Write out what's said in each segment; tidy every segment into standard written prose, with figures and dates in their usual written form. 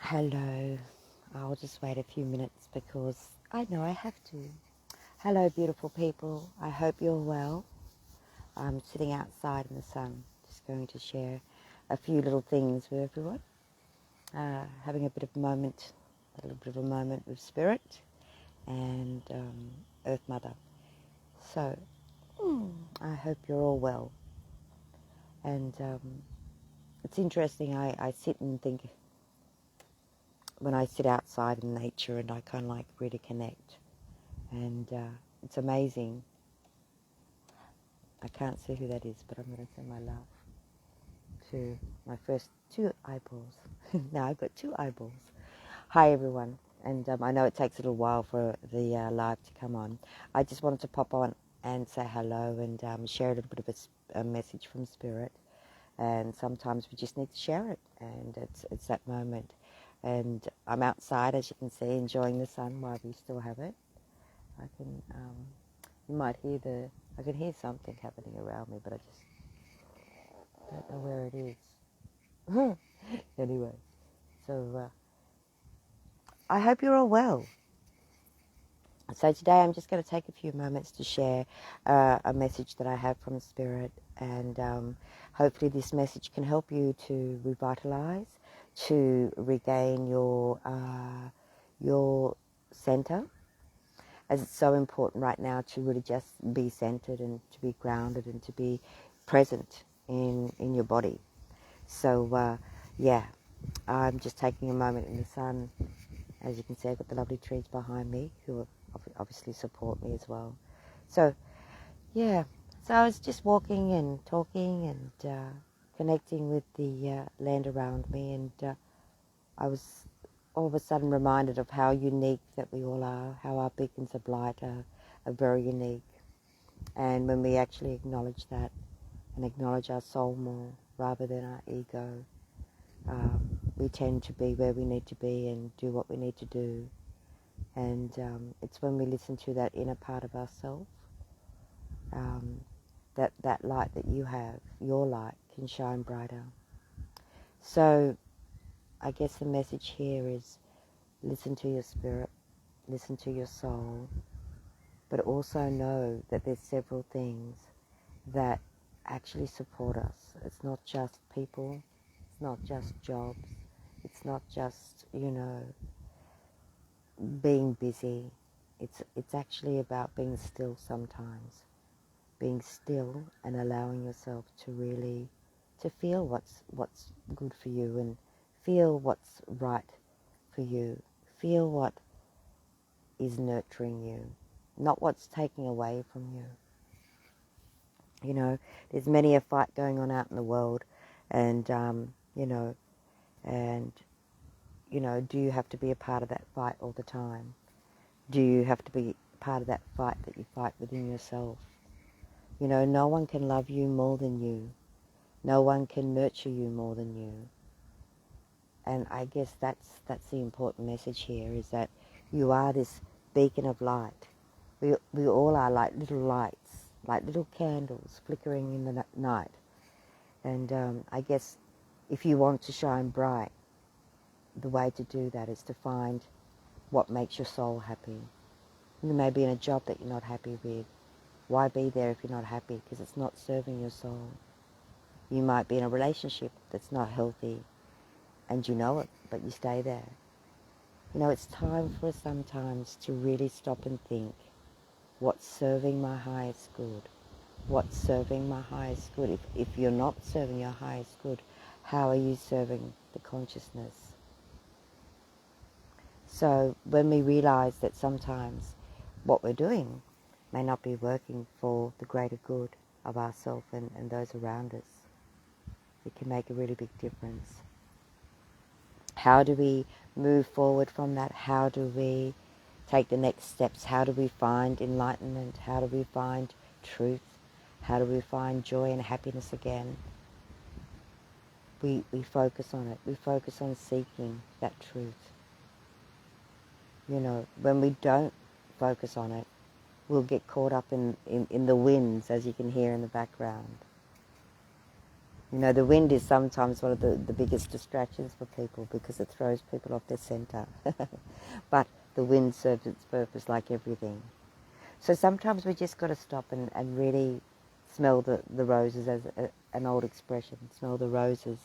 Hello. I'll just wait a few minutes because I know I have to. Hello, beautiful people. I hope you're well. I'm sitting outside in the sun, just going to share a few little things with everyone. Having a little bit of a moment with Spirit and Earth Mother. So, I hope you're all well. And it's interesting, I sit and think when I sit outside in nature and I kind of like really connect. And it's amazing. I can't see who that is, but I'm going to send my love to my first two eyeballs. Now I've got two eyeballs. Hi, everyone. And I know it takes a little while for the live to come on. I just wanted to pop on and say hello and share a little bit of a message from Spirit. And sometimes we just need to share it, and it's that moment. And I'm outside, as you can see, enjoying the sun while we still have it. I can, you might hear I can hear something happening around me, but I just don't know where it is. Anyway, so I hope you're all well. So today I'm just going to take a few moments to share a message that I have from Spirit, and hopefully this message can help you to revitalize, to regain your center, as it's so important right now to really just be centered and to be grounded and to be present in your body. So yeah, I'm just taking a moment in the sun. As you can see, I've got the lovely trees behind me who obviously support me as well. So yeah, so I was just walking and talking and connecting with the land around me, and I was all of a sudden reminded of how unique that we all are, how our beacons of light are very unique. And when we actually acknowledge that and acknowledge our soul more rather than our ego, we tend to be where we need to be and do what we need to do. And it's when we listen to that inner part of ourselves, that light that you have, your light, can shine brighter. So I guess the message here is listen to your spirit, listen to your soul, but also know that there's several things that actually support us. It's not just people, it's not just jobs, it's not just, being busy. It's actually about being still sometimes. Being still and allowing yourself to really to feel what's good for you and feel what's right for you. Feel what is nurturing you, not what's taking away from you. There's many a fight going on out in the world, and do you have to be a part of that fight all the time? Do you have to be part of that fight that you fight within yourself? No one can love you more than you. No one can nurture you more than you. And I guess that's the important message here, is that you are this beacon of light. We all are like little lights, like little candles flickering in the night. And I guess if you want to shine bright, the way to do that is to find what makes your soul happy. You may be in a job that you're not happy with. Why be there if you're not happy? Because it's not serving your soul. You might be in a relationship that's not healthy, and you know it, but you stay there. It's time for us sometimes to really stop and think, what's serving my highest good? What's serving my highest good? If you're not serving your highest good, how are you serving the consciousness? So when we realize that sometimes what we're doing may not be working for the greater good of ourselves and those around us, it can make a really big difference. How do we move forward from that? How do we take the next steps? How do we find enlightenment? How do we find truth? How do we find joy and happiness again? We focus on it. We focus on seeking that truth. When we don't focus on it, we'll get caught up in the winds, as you can hear in the background. You know, the wind is sometimes one of the biggest distractions for people because it throws people off their center. But the wind serves its purpose like everything. So sometimes we just got to stop and really smell the roses, as an old expression. Smell the roses.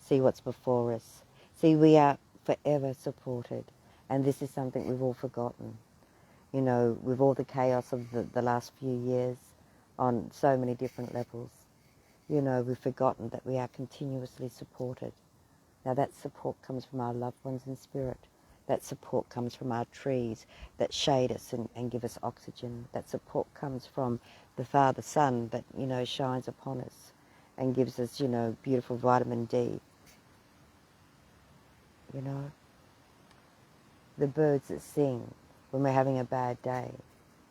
See what's before us. See, we are forever supported. And this is something we've all forgotten. You know, with all the chaos of the last few years on so many different levels, you know, we've forgotten that we are continuously supported. Now that support comes from our loved ones in spirit. That support comes from our trees that shade us and give us oxygen. That support comes from the Father Sun that, you know, shines upon us and gives us, you know, beautiful vitamin D. You know, the birds that sing when we're having a bad day,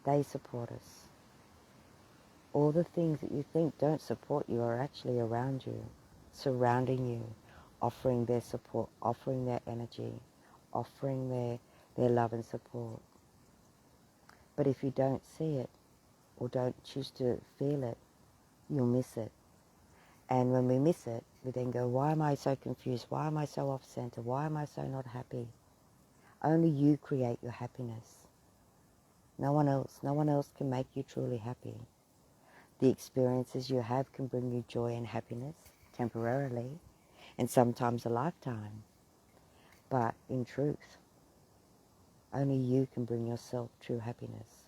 they support us. All the things that you think don't support you are actually around you, surrounding you, offering their support, offering their energy, offering their love and support. But if you don't see it or don't choose to feel it, you'll miss it. And when we miss it, we then go, why am I so confused? Why am I so off-center? Why am I so not happy? Only you create your happiness. No one else. No one else can make you truly happy. The experiences you have can bring you joy and happiness temporarily, and sometimes a lifetime. But in truth, only you can bring yourself true happiness.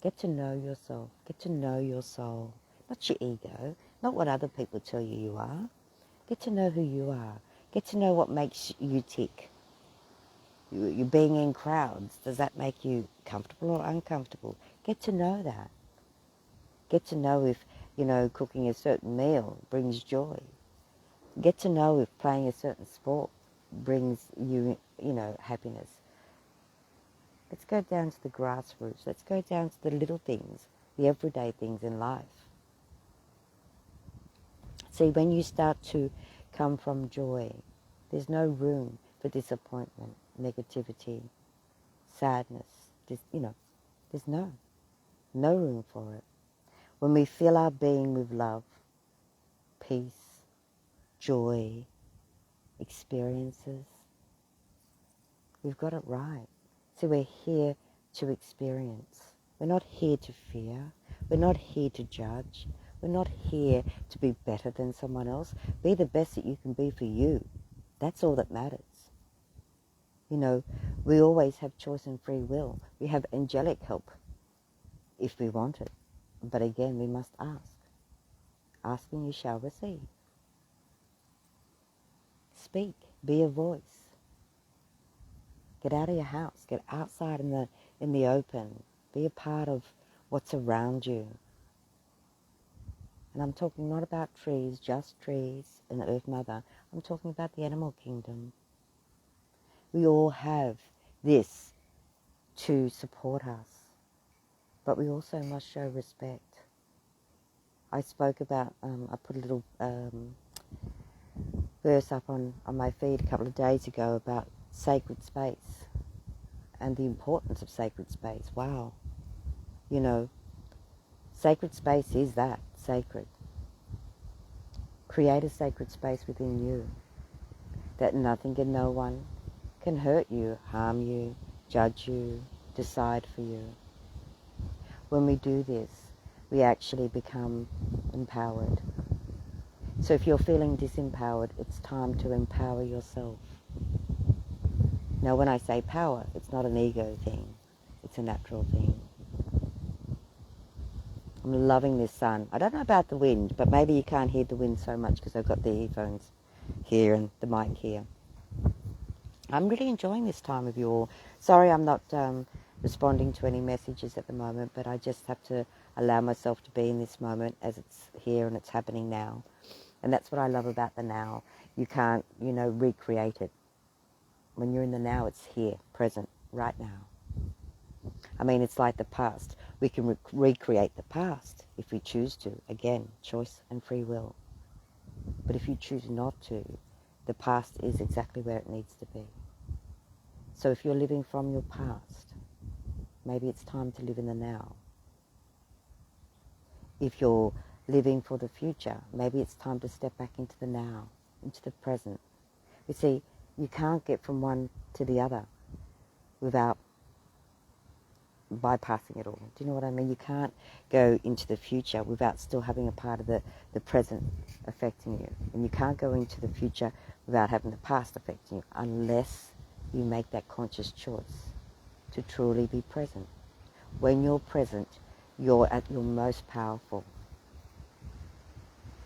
Get to know yourself. Get to know your soul. Not your ego. Not what other people tell you you are. Get to know who you are. Get to know what makes you tick. You being in crowds, does that make you comfortable or uncomfortable? Get to know that. Get to know if, you know, cooking a certain meal brings joy. Get to know if playing a certain sport brings you, you know, happiness. Let's go down to the grassroots. Let's go down to the little things, the everyday things in life. See, when you start to come from joy, there's no room for disappointment, negativity, sadness. You know, there's no room for it. When we fill our being with love, peace, joy, experiences, we've got it right. So we're here to experience. We're not here to fear. We're not here to judge. We're not here to be better than someone else. Be the best that you can be for you. That's all that matters. You know, we always have choice and free will. We have angelic help if we want it. But again, we must ask. Asking you shall receive. Speak. Be a voice. Get out of your house. Get outside in the open. Be a part of what's around you. And I'm talking not about trees, just trees and the Earth Mother. I'm talking about the animal kingdom. We all have this to support us. But we also must show respect. I spoke about, I put a little verse up on my feed a couple of days ago about sacred space and the importance of sacred space. Wow. You know, sacred space is that, sacred. Create a sacred space within you that nothing and no one can hurt you, harm you, judge you, decide for you. When we do this, we actually become empowered. So if you're feeling disempowered, it's time to empower yourself. Now when I say power, it's not an ego thing. It's a natural thing. I'm loving this sun. I don't know about the wind, but maybe you can't hear the wind so much because I've got the earphones here and the mic here. I'm really enjoying this time with you all. Sorry I'm not responding to any messages at the moment, but I just have to allow myself to be in this moment as it's here and it's happening now. And that's what I love about the now. You can't, you know, recreate it. When you're in the now, it's here, present, right now. I mean, it's like the past. We can recreate the past if we choose to. Again, choice and free will. But if you choose not to, the past is exactly where it needs to be. So if you're living from your past, maybe it's time to live in the now. If you're living for the future. Maybe it's time to step back into the now, into the present. You see, you can't get from one to the other without bypassing it all. Do you know what I mean? You can't go into the future without still having a part of the present affecting you. And you can't go into the future without having the past affecting you unless you make that conscious choice to truly be present. When you're present, you're at your most powerful.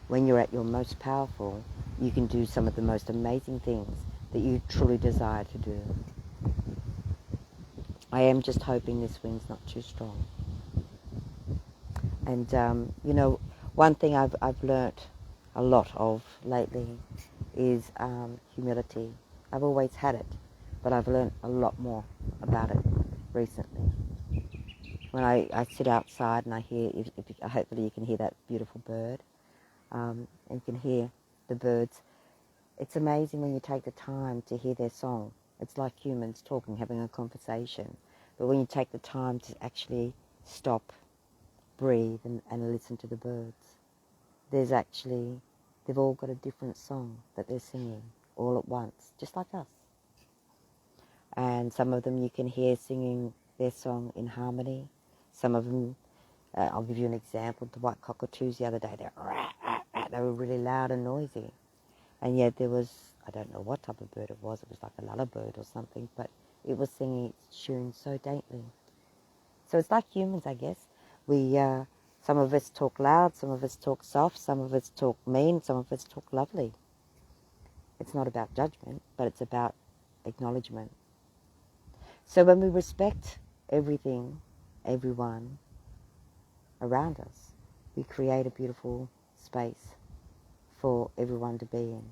When you're at your most powerful, you can do some of the most amazing things that you truly desire to do. I am just hoping this wind's not too strong. And, you know, one thing I've learnt a lot of lately is humility. I've always had it, but I've learnt a lot more about it recently. When I sit outside and I hear, hopefully you can hear that beautiful bird, and you can hear the birds. It's amazing when you take the time to hear their song. It's like humans talking, having a conversation. But when you take the time to actually stop, breathe, and listen to the birds, they've all got a different song that they're singing all at once, just like us. And some of them you can hear singing their song in harmony. Some of them, I'll give you an example, the white cockatoos the other day, they were really loud and noisy. And yet there was, I don't know what type of bird it was like a lullabird or something, but it was singing its tune so daintily. So it's like humans, I guess. Some of us talk loud, some of us talk soft, some of us talk mean, some of us talk lovely. It's not about judgment, but it's about acknowledgement. So when we respect everything, everyone around us, we create a beautiful space for everyone to be in.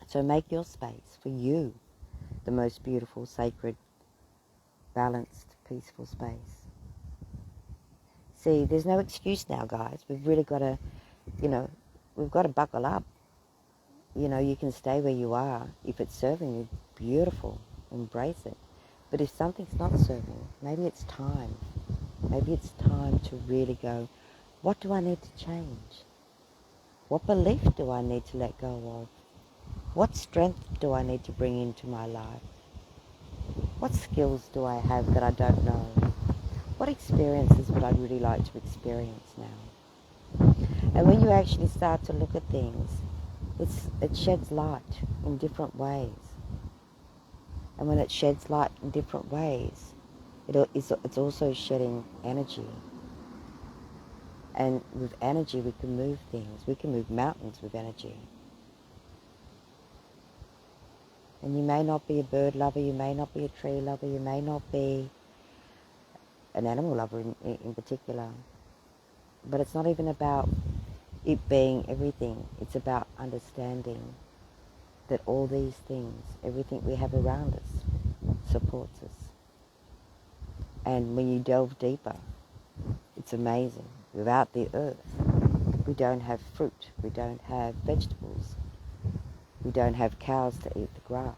So make your space for you the most beautiful, sacred, balanced, peaceful space. See, there's no excuse now, guys. We've really got to, we've got to buckle up. You can stay where you are. If it's serving you, beautiful, embrace it. But if something's not serving, maybe it's time. Maybe it's time to really go, what do I need to change? What belief do I need to let go of? What strength do I need to bring into my life? What skills do I have that I don't know? What experiences would I really like to experience now? And when you actually start to look at things, it sheds light in different ways. And when it sheds light in different ways, it's also shedding energy. And with energy, we can move things. We can move mountains with energy. And you may not be a bird lover, you may not be a tree lover, you may not be an animal lover in particular. But it's not even about it being everything. It's about understanding that all these things, everything we have around us, supports us. And when you delve deeper, it's amazing. Without the earth, we don't have fruit, we don't have vegetables, we don't have cows to eat the grass.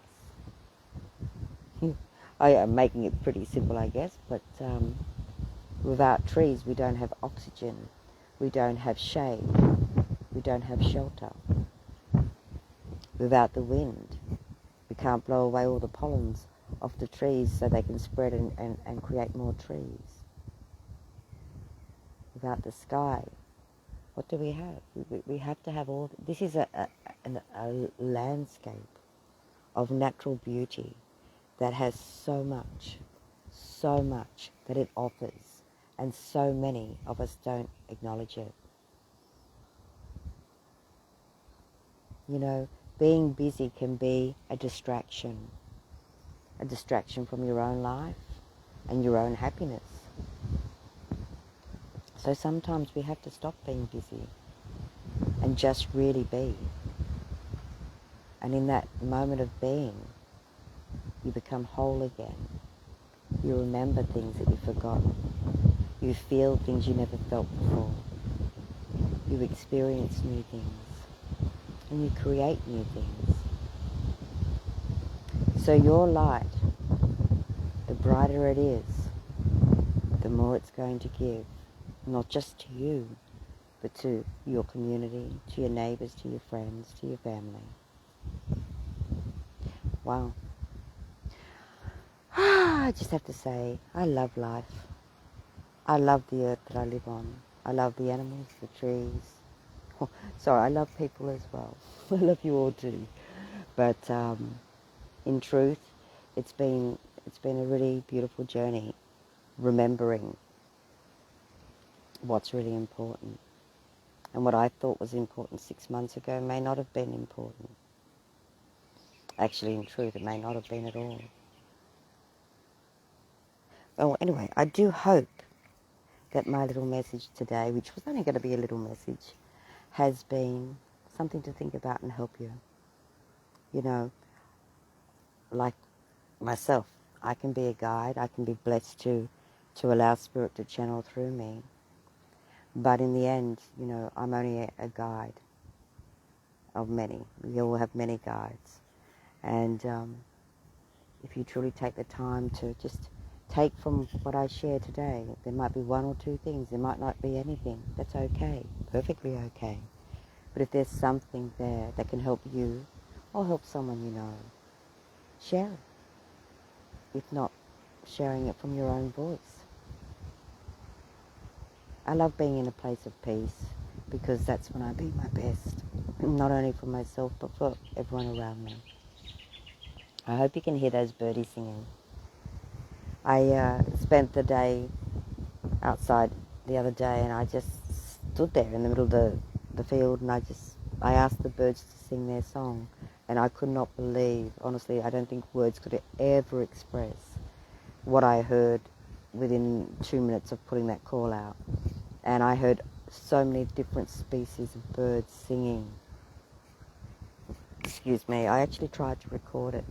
I am making it pretty simple, I guess, but without trees, we don't have oxygen, we don't have shade, we don't have shelter. Without the wind, we can't blow away all the pollens off the trees so they can spread and create more trees. Without the sky, what do we have? We have to have all. This is a landscape of natural beauty that has so much that it offers, and so many of us don't acknowledge it. Being busy can be a distraction from your own life and your own happiness. So sometimes we have to stop being busy and just really be. And in that moment of being, you become whole again. You remember things that you've forgotten. You feel things you never felt before. You experience new things. And you create new things. So your light, the brighter it is, the more it's going to give. Not just to you, but to your community, to your neighbours, to your friends, to your family. Wow. I just have to say, I love life. I love the earth that I live on. I love the animals, the trees. Oh, sorry, I love people as well. I love you all too. But in truth, it's been a really beautiful journey, remembering what's really important. And what I thought was important 6 months ago may not have been important. Actually, in truth, it may not have been at all. Well, anyway, I do hope that my little message today, which was only going to be a little message, has been something to think about and help you. You know, like myself, I can be a guide. I can be blessed to allow Spirit to channel through me. But in the end, you know, I'm only a guide of many. We all have many guides. And if you truly take the time to just take from what I share today, there might be one or two things. There might not be anything. That's okay. Perfectly okay. But if there's something there that can help you or help someone you know, share it. If not, sharing it from your own voice. I love being in a place of peace because that's when I be my best. Not only for myself, but for everyone around me. I hope you can hear those birdies singing. I spent the day outside the other day and I just stood there in the middle of the field and I asked the birds to sing their song and I could not believe, honestly, I don't think words could ever express what I heard within 2 minutes of putting that call out. And I heard so many different species of birds singing. Excuse me, I actually tried to record it,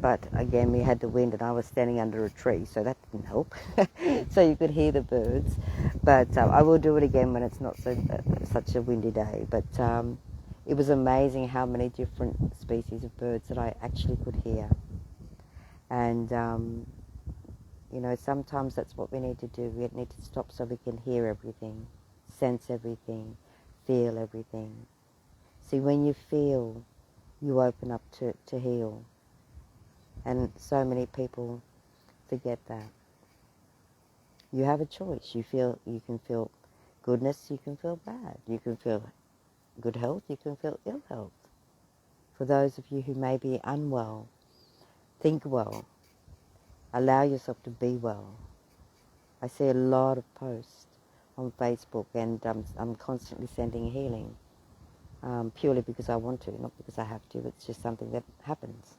but again we had the wind and I was standing under a tree, so that didn't help. So you could hear the birds, but I will do it again when it's not such a windy day. But it was amazing how many different species of birds that I actually could hear. And you know, sometimes that's what we need to do. We need to stop so we can hear everything, sense everything, feel everything. See, when you feel, you open up to heal. And so many people forget that. You have a choice. You can feel goodness, you can feel bad. You can feel good health, you can feel ill health. For those of you who may be unwell, think well. Allow yourself to be well. I see a lot of posts on Facebook and I'm constantly sending healing. Purely because I want to, not because I have to. It's just something that happens.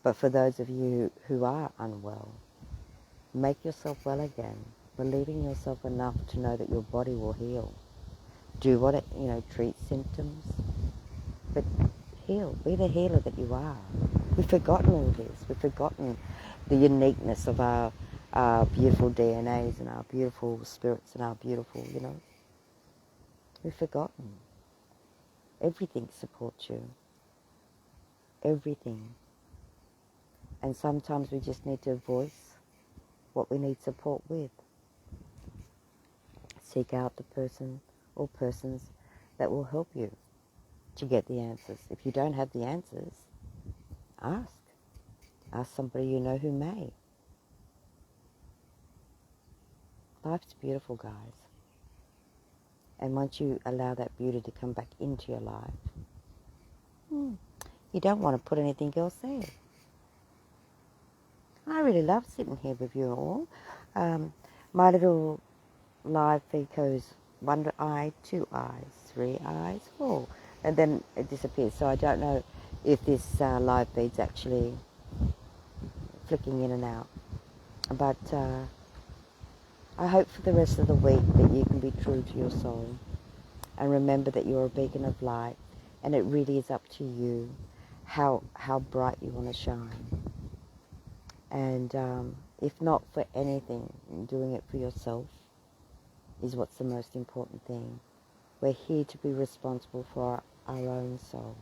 But for those of you who are unwell, make yourself well again, believing yourself enough to know that your body will heal. Do what it, treat symptoms, but heal. Be the healer that you are. We've forgotten all this. We've forgotten the uniqueness of our beautiful DNAs and our beautiful spirits and our beautiful, We've forgotten. Everything supports you. Everything. And sometimes we just need to voice what we need support with. Seek out the person or persons that will help you to get the answers. If you don't have the answers, ask. Ask somebody you know who may. Life's beautiful, guys. And once you allow that beauty to come back into your life, you don't want to put anything else there. I really love sitting here with you all. My little live feed goes 1 eye, 2 eyes, 3 eyes, 4, and then it disappears. So I don't know if this live feed's actually flicking in and out. But I hope for the rest of the week that you can be true to your soul and remember that you're a beacon of light, and it really is up to you how bright you want to shine. And if not for anything, doing it for yourself is what's the most important thing. We're here to be responsible for our own souls.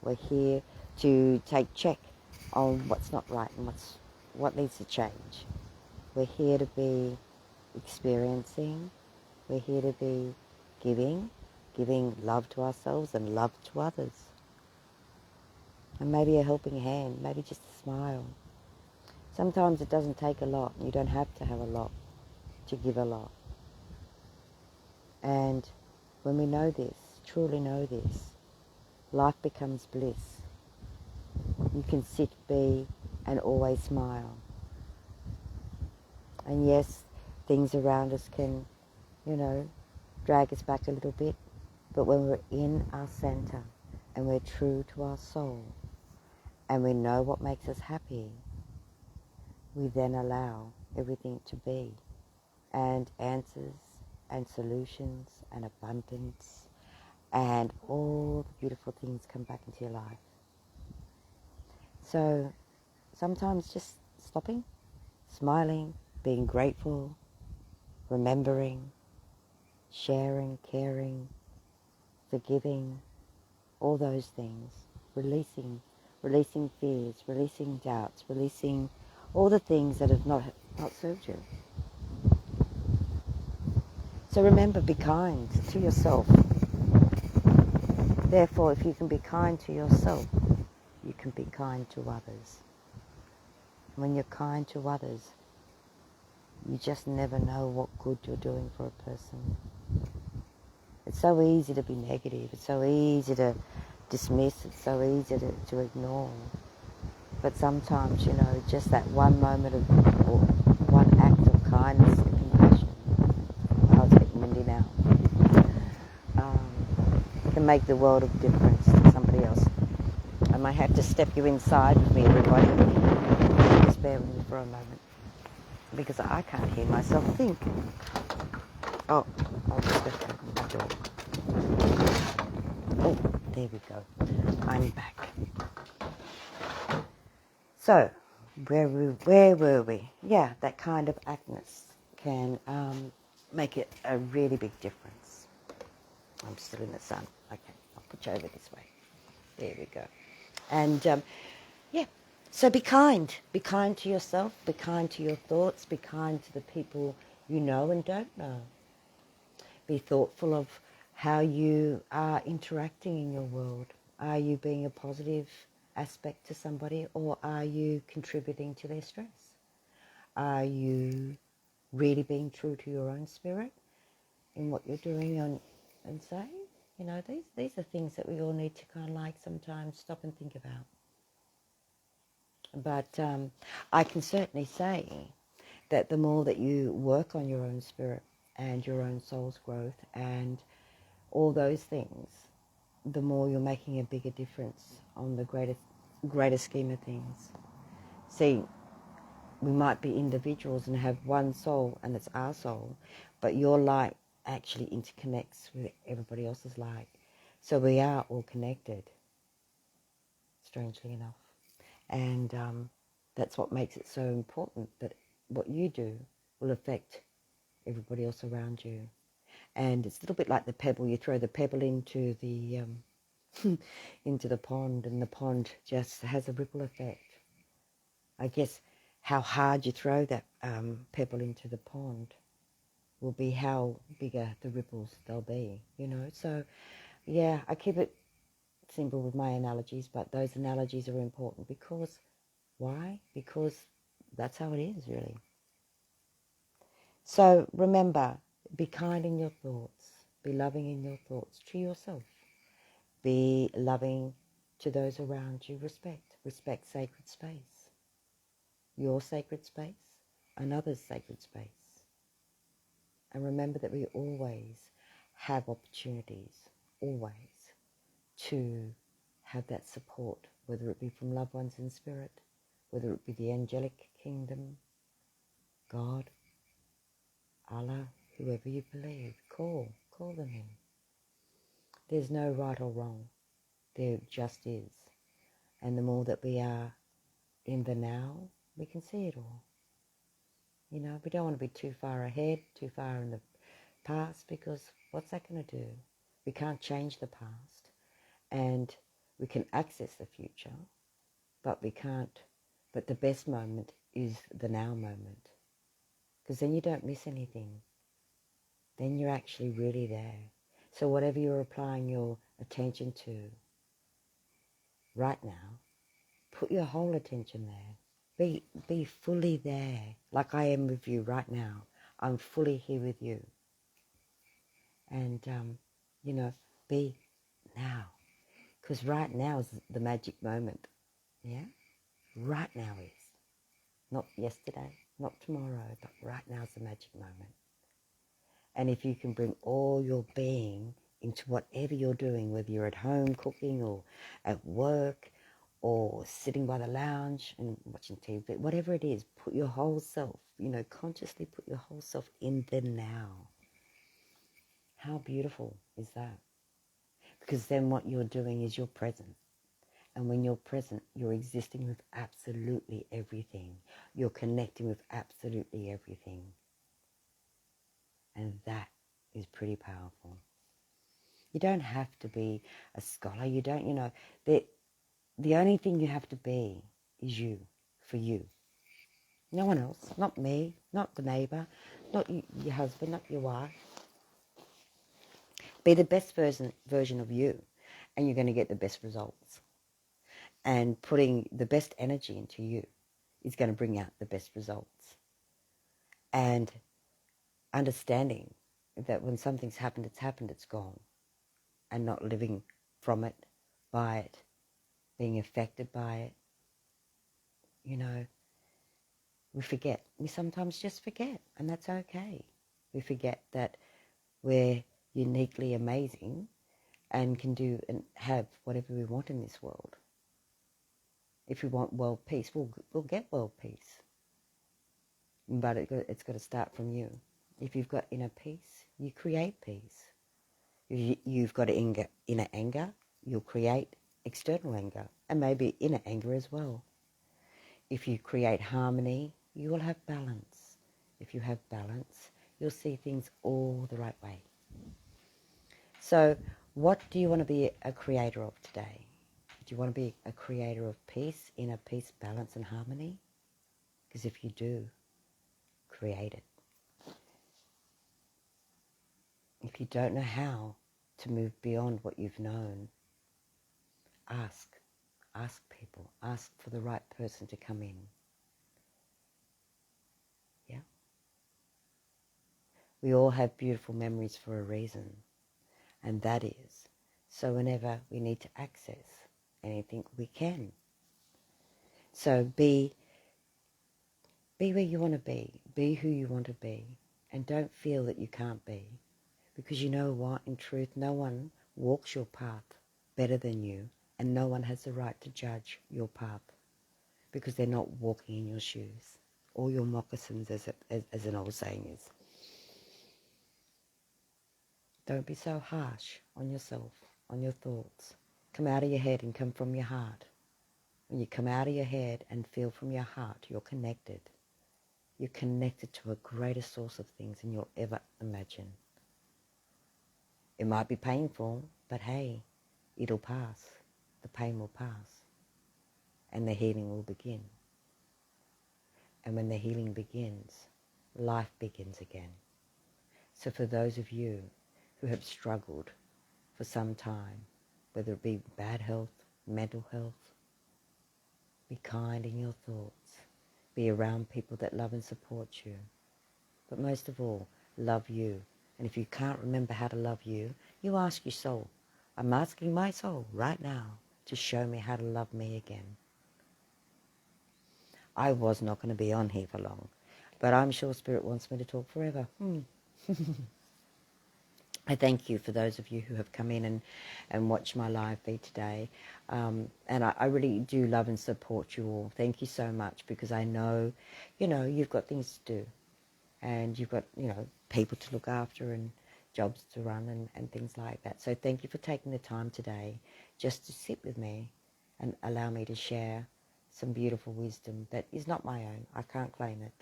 We're here to take check on what's not right and what needs to change. We're here to be experiencing We're here to be giving love to ourselves and love to others. And maybe a helping hand, maybe just a smile. Sometimes it doesn't take a lot. You don't have to have a lot to give a lot. And when we know this, truly know this, life becomes bliss. You can sit, be, and always smile. And yes, things around us can, drag us back a little bit. But when we're in our center and we're true to our soul and we know what makes us happy, we then allow everything to be. And answers and solutions and abundance and all the beautiful things come back into your life. So sometimes just stopping, smiling, being grateful, remembering, sharing, caring, forgiving, all those things, releasing fears, releasing doubts, releasing all the things that have not served you. So remember, be kind to yourself. Therefore, if you can be kind to yourself, you can be kind to others. When you're kind to others, you just never know what good you're doing for a person. It's so easy to be negative. It's so easy to dismiss. It's so easy to ignore. But sometimes, just that one moment or one act of kindness and compassion, oh, it's getting windy now, can make the world of difference to somebody else. I might have to step you inside with me, everybody. Just bear with me for a moment, because I can't hear myself think. Oh, I'll just open my door. Oh, there we go. I'm back. So, where were we? Yeah, that kind of actness can make it a really big difference. I'm still in the sun. Okay, I'll put you over this way. There we go. And yeah, so be kind. Be kind to yourself. Be kind to your thoughts. Be kind to the people you know and don't know. Be thoughtful of how you are interacting in your world. Are you being a positive aspect to somebody, or are you contributing to their stress? Are you really being true to your own spirit in what you're doing and saying? These are things that we all need to kind of sometimes stop and think about. But I can certainly say that the more that you work on your own spirit and your own soul's growth and all those things, the more you're making a bigger difference on the greater scheme of things. See, we might be individuals and have one soul, and it's our soul, but your light actually interconnects with everybody else's light. So we are all connected, strangely enough. And that's what makes it so important, that what you do will affect everybody else around you. And it's a little bit like the pebble. You throw the pebble into the into the pond, and the pond just has a ripple effect. I guess how hard you throw that pebble into the pond will be how bigger the ripples they'll be, So, yeah, I keep it simple with my analogies, but those analogies are important because, why? Because that's how it is, really. So remember, be kind in your thoughts, be loving in your thoughts to yourself, be loving to those around you, respect sacred space, your sacred space, another's sacred space. And remember that we always have opportunities, always, to have that support, whether it be from loved ones in spirit, whether it be the angelic kingdom, God, Allah, whoever you believe, call them in. There's no right or wrong. There just is. And the more that we are in the now, we can see it all. We don't want to be too far ahead, too far in the past, because what's that going to do? We can't change the past. And we can access the future, but we can't. But the best moment is the now moment, because then you don't miss anything. then you're actually really there. So whatever you're applying your attention to right now, put your whole attention there. Be fully there, like I am with you right now. I'm fully here with you. And, be now. Because right now is the magic moment. Yeah? Right now is. Not yesterday, not tomorrow, but right now is the magic moment. And if you can bring all your being into whatever you're doing, whether you're at home cooking or at work or sitting by the lounge and watching TV, whatever it is, put your whole self, consciously put your whole self in the now. How beautiful is that? Because then what you're doing is you're present. And when you're present, you're existing with absolutely everything. You're connecting with absolutely everything. And that is pretty powerful. You don't have to be a scholar. You don't, the only thing you have to be is you, for you. No one else, not me, not the neighbour, not your husband, not your wife. Be the best version of you, and you're going to get the best results. And putting the best energy into you is going to bring out the best results. And understanding that when something's happened, it's gone. And not living from it, by it, being affected by it. We forget. We sometimes just forget, and that's okay. We forget that we're uniquely amazing and can do and have whatever we want in this world. If we want world peace, we'll get world peace. But it's got to start from you. If you've got inner peace, you create peace. If you've got inner anger, you'll create external anger, and maybe inner anger as well. If you create harmony, you will have balance. If you have balance, you'll see things all the right way. So what do you want to be a creator of today? Do you want to be a creator of peace, inner peace, balance and harmony? Because if you do, create it. If you don't know how to move beyond what you've known, ask people, ask for the right person to come in. Yeah? We all have beautiful memories for a reason, and that is so whenever we need to access anything, we can. So be where you want to be who you want to be, and don't feel that you can't be. Because you know what, in truth, no one walks your path better than you, and no one has the right to judge your path because they're not walking in your shoes or your moccasins, as an old saying is. Don't be so harsh on yourself, on your thoughts. Come out of your head and come from your heart. When you come out of your head and feel from your heart, you're connected. You're connected to a greater source of things than you'll ever imagine. It might be painful, but hey, it'll pass. The pain will pass. And the healing will begin. And when the healing begins, life begins again. So for those of you who have struggled for some time, whether it be bad health, mental health, be kind in your thoughts. Be around people that love and support you. But most of all, love you. And if you can't remember how to love you, you ask your soul. I'm asking my soul right now to show me how to love me again. I was not going to be on here for long, but I'm sure Spirit wants me to talk forever. I thank you for those of you who have come in and watched my live feed today. And I really do love and support you all. Thank you so much, because I know, you've got things to do. And you've got, people to look after and jobs to run and things like that. So thank you for taking the time today just to sit with me and allow me to share some beautiful wisdom that is not my own. I can't claim it.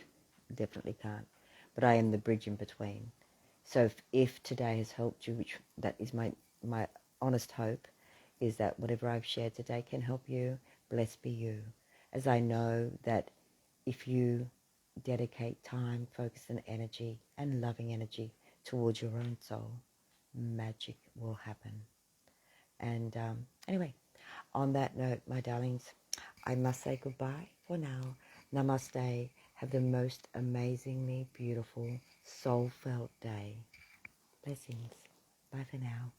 Definitely can't. But I am the bridge in between. So if today has helped you, which that is my honest hope, is that whatever I've shared today can help you, blessed be you. As I know that if you dedicate time, focus and energy and loving energy towards your own soul, magic will happen. And anyway, on that note, my darlings, I must say goodbye for now. Namaste. Have the most amazingly beautiful, soul-felt day. Blessings. Bye for now.